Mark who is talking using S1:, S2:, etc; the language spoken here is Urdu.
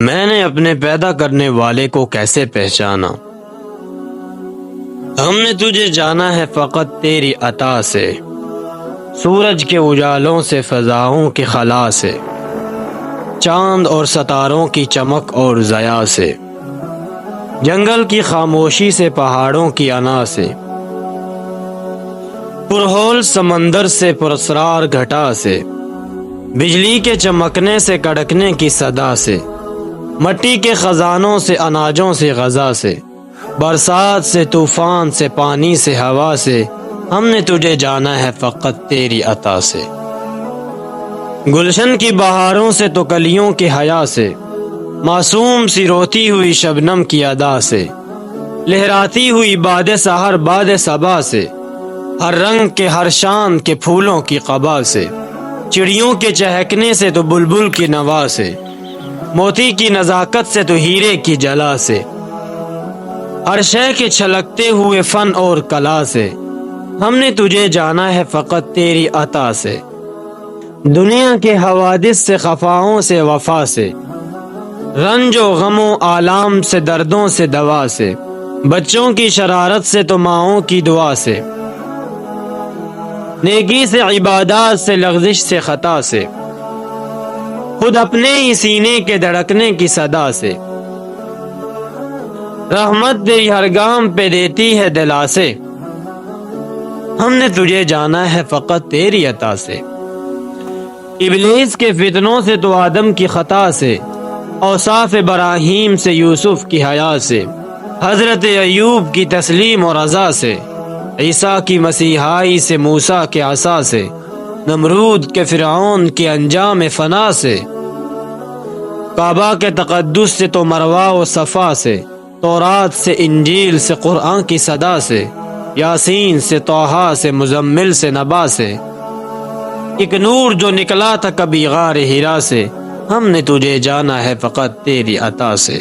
S1: میں نے اپنے پیدا کرنے والے کو کیسے پہچانا؟ ہم نے تجھے جانا ہے فقط تیری عطا سے، سورج کے اجالوں سے، فضاؤں کی خلا سے، چاند اور ستاروں کی چمک اور ضیاء سے، جنگل کی خاموشی سے، پہاڑوں کی انا سے، پرہول سمندر سے، پراسرار گھٹا سے، بجلی کے چمکنے سے، کڑکنے کی صدا سے، مٹی کے خزانوں سے، اناجوں سے، غذا سے، برسات سے، طوفان سے، پانی سے، ہوا سے، ہم نے تجھے جانا ہے فقط تیری عطا سے۔ گلشن کی بہاروں سے تو کلیوں کی حیا سے، معصوم سی روتی ہوئی شبنم کی ادا سے، لہراتی ہوئی باد سحر باد صبا سے، ہر رنگ کے ہر شان کے پھولوں کی قبا سے، چڑیوں کے چہکنے سے تو بلبل کی نوا سے، موتی کی نزاکت سے تو ہیرے کی جلا سے، ہر شے کے چھلکتے ہوئے فن اور کلا سے، ہم نے تجھے جانا ہے فقط تیری عطا سے۔ دنیا کے حوادث سے، خفاؤں سے، وفا سے، رنج و غم و آلام سے، دردوں سے، دوا سے، بچوں کی شرارت سے تو ماؤں کی دعا سے، نیکی سے، عبادات سے، لغزش سے، خطا سے، خود اپنے ہی سینے کے دھڑکنے کی صدا سے، رحمت تیری ہر گام پہ دیتی ہے دلاسے، ہم نے تجھے جانا ہے فقط تیری عطا سے۔ ابلیس کے فتنوں سے تو آدم کی خطا سے، اوصاف ابراہیم سے، یوسف کی حیا سے، حضرت ایوب کی تسلیم اور رضا سے، عیسیٰ کی مسیحائی سے، موسیٰ کے عصا سے، نمرود کے فرعون کے انجام فنا سے، کعبہ کے تقدس سے تو مروہ و صفا سے، تورات سے، انجیل سے، قرآن کی صدا سے، یاسین سے، طٰہٰ سے، مزمل سے، نبا سے، ایک نور جو نکلا تھا کبھی غار ہرا سے، ہم نے تجھے جانا ہے فقط تیری عطا سے۔